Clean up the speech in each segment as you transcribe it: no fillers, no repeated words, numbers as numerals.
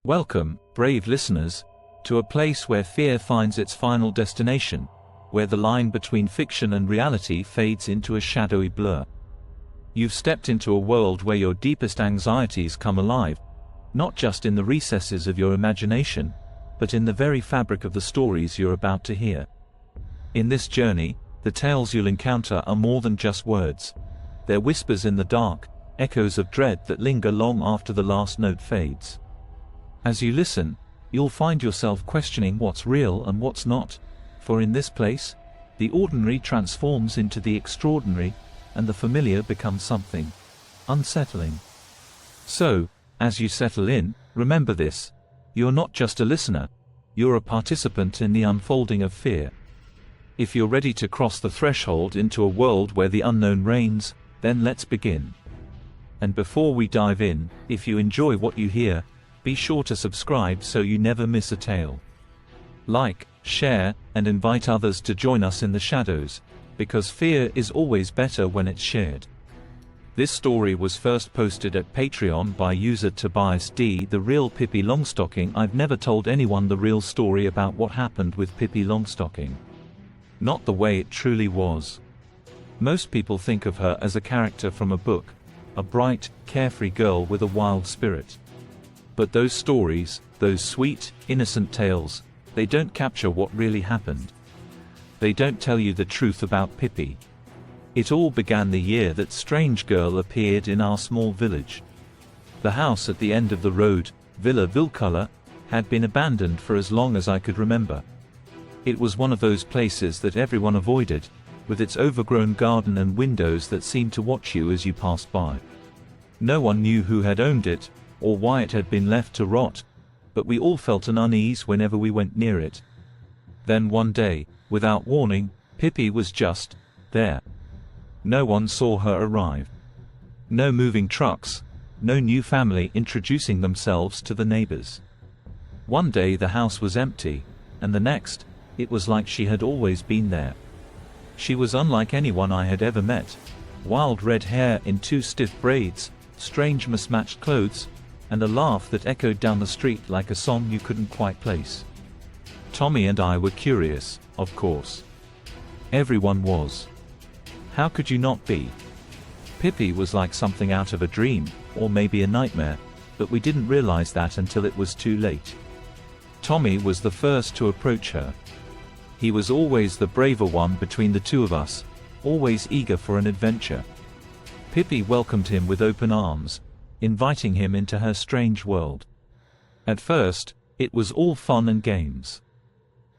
Welcome, brave listeners, to a place where fear finds its final destination, where the line between fiction and reality fades into a shadowy blur. You've stepped into a world where your deepest anxieties come alive, not just in the recesses of your imagination, but in the very fabric of the stories you're about to hear. In this journey, the tales you'll encounter are more than just words. They're whispers in the dark, echoes of dread that linger long after the last note fades. As you listen, you'll find yourself questioning what's real and what's not, for in this place, the ordinary transforms into the extraordinary, and the familiar becomes something unsettling. So, as you settle in, remember this: you're not just a listener, you're a participant in the unfolding of fear. If you're ready to cross the threshold into a world where the unknown reigns, then let's begin. And before we dive in, if you enjoy what you hear, be sure to subscribe so you never miss a tale. Like, share, and invite others to join us in the shadows, because fear is always better when it's shared. This story was first posted at Patreon by user Tobias D. The real Pippi Longstocking. I've never told anyone the real story about what happened with Pippi Longstocking. Not the way it truly was. Most people think of her as a character from a book, a bright, carefree girl with a wild spirit. But those stories, those sweet, innocent tales, they don't capture what really happened. They don't tell you the truth about Pippi. It all began the year that strange girl appeared in our small village. The house at the end of the road, Villa Vilcolor, had been abandoned for as long as I could remember. It was one of those places that everyone avoided, with its overgrown garden and windows that seemed to watch you as you passed by. No one knew who had owned it, or why it had been left to rot, but we all felt an unease whenever we went near it. Then one day, without warning, Pippi was just there. No one saw her arrive. No moving trucks, no new family introducing themselves to the neighbors. One day the house was empty, and the next, it was like she had always been there. She was unlike anyone I had ever met. Wild red hair in two stiff braids, strange mismatched clothes, and a laugh that echoed down the street like a song you couldn't quite place. Tommy and I were curious, of course. Everyone was. How could you not be? Pippi was like something out of a dream, or maybe a nightmare, but we didn't realize that until it was too late. Tommy was the first to approach her. He was always the braver one between the two of us, always eager for an adventure. Pippi welcomed him with open arms, inviting him into her strange world. At first, it was all fun and games.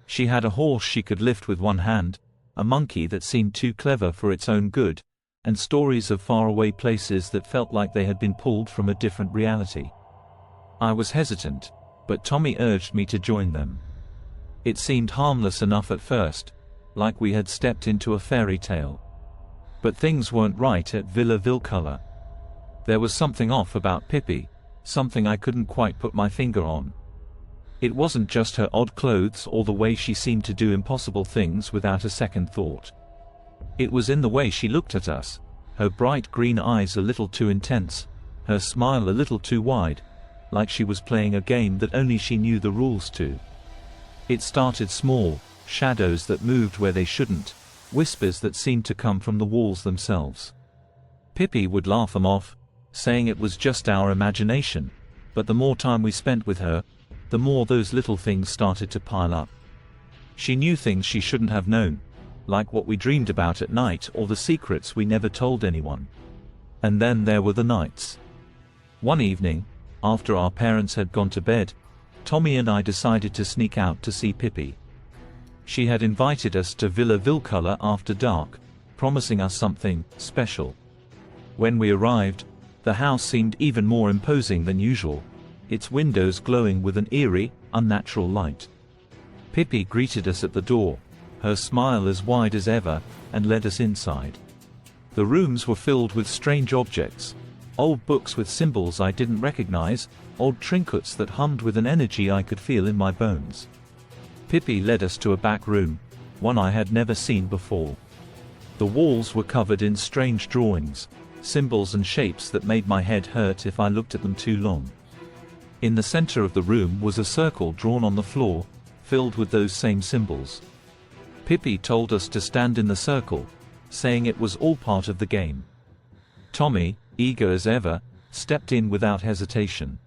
She had a horse she could lift with one hand, a monkey that seemed too clever for its own good, and stories of faraway places that felt like they had been pulled from a different reality. I was hesitant, but Tommy urged me to join them. It seemed harmless enough at first, like we had stepped into a fairy tale. But things weren't right at Villa Vilcolor. There was something off about Pippi, something I couldn't quite put my finger on. It wasn't just her odd clothes or the way she seemed to do impossible things without a second thought. It was in the way she looked at us, her bright green eyes a little too intense, her smile a little too wide, like she was playing a game that only she knew the rules to. It started small, shadows that moved where they shouldn't, whispers that seemed to come from the walls themselves. Pippi would laugh them off, saying it was just our imagination, but the more time we spent with her, the more those little things started to pile up. She knew things she shouldn't have known, like what we dreamed about at night or the secrets we never told anyone. And then there were the nights. One evening, after our parents had gone to bed, Tommy and I decided to sneak out to see Pippi. She had invited us to Villa Vilcolor after dark, promising us something special. When we arrived, the house seemed even more imposing than usual, its windows glowing with an eerie, unnatural light. Pippi greeted us at the door, her smile as wide as ever, and led us inside. The rooms were filled with strange objects, old books with symbols I didn't recognize, old trinkets that hummed with an energy I could feel in my bones. Pippi led us to a back room, one I had never seen before. The walls were covered in strange drawings, symbols and shapes that made my head hurt if I looked at them too long. In the center of the room was a circle drawn on the floor, filled with those same symbols. Pippi told us to stand in the circle, saying it was all part of the game. Tommy, eager as ever, stepped in without hesitation.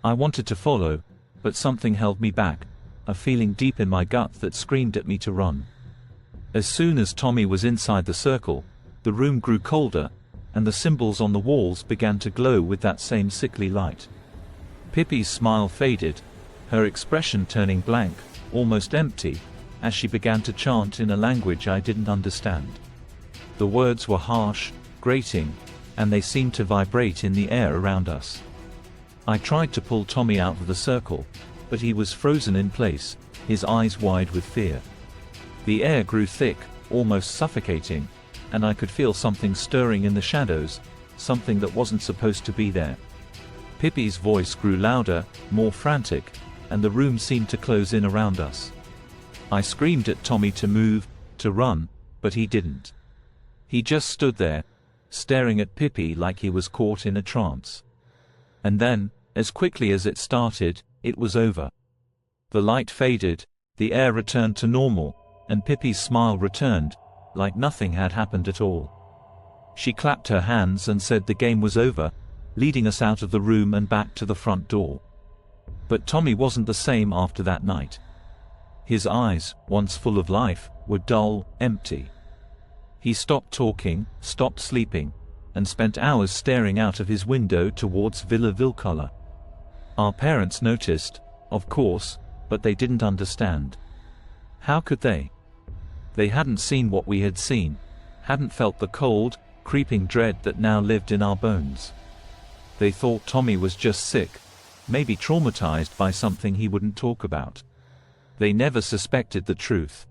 I wanted to follow, but something held me back, a feeling deep in my gut that screamed at me to run. As soon as Tommy was inside the circle, the room grew colder, and the symbols on the walls began to glow with that same sickly light. Pippi's smile faded, her expression turning blank, almost empty, as she began to chant in a language I didn't understand. The words were harsh, grating, and they seemed to vibrate in the air around us. I tried to pull Tommy out of the circle, but he was frozen in place, his eyes wide with fear. The air grew thick, almost suffocating, and I could feel something stirring in the shadows, something that wasn't supposed to be there. Pippi's voice grew louder, more frantic, and the room seemed to close in around us. I screamed at Tommy to move, to run, but he didn't. He just stood there, staring at Pippi like he was caught in a trance. And then, as quickly as it started, it was over. The light faded, the air returned to normal, and Pippi's smile returned, like nothing had happened at all. She clapped her hands and said the game was over, leading us out of the room and back to the front door. But Tommy wasn't the same after that night. His eyes, once full of life, were dull, empty. He stopped talking, stopped sleeping, and spent hours staring out of his window towards Villa Vilcula. Our parents noticed, of course, but they didn't understand. How could they? They hadn't seen what we had seen, hadn't felt the cold, creeping dread that now lived in our bones. They thought Tommy was just sick, maybe traumatized by something he wouldn't talk about. They never suspected the truth.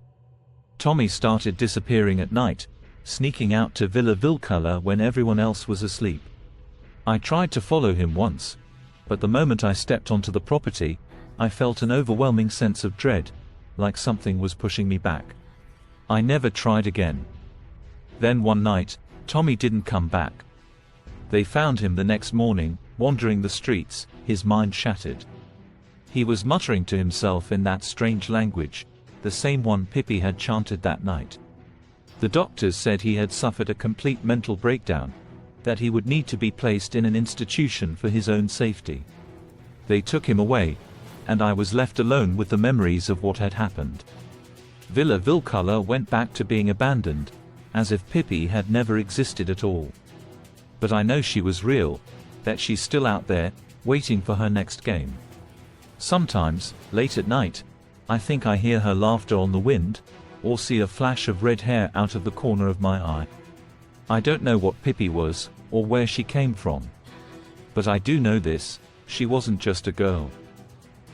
Tommy started disappearing at night, sneaking out to Villa Vilcula when everyone else was asleep. I tried to follow him once, but the moment I stepped onto the property, I felt an overwhelming sense of dread, like something was pushing me back. I never tried again. Then one night, Tommy didn't come back. They found him the next morning, wandering the streets, his mind shattered. He was muttering to himself in that strange language, the same one Pippi had chanted that night. The doctors said he had suffered a complete mental breakdown, that he would need to be placed in an institution for his own safety. They took him away, and I was left alone with the memories of what had happened. Villa Vilcula went back to being abandoned, as if Pippi had never existed at all. But I know she was real, that she's still out there, waiting for her next game. Sometimes, late at night, I think I hear her laughter on the wind, or see a flash of red hair out of the corner of my eye. I don't know what Pippi was, or where she came from. But I do know this, she wasn't just a girl.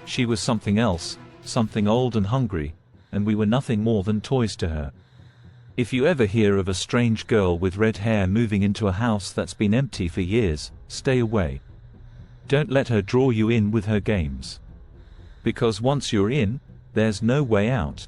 She was something else, something old and hungry, and we were nothing more than toys to her. If you ever hear of a strange girl with red hair moving into a house that's been empty for years, stay away. Don't let her draw you in with her games. Because once you're in, there's no way out.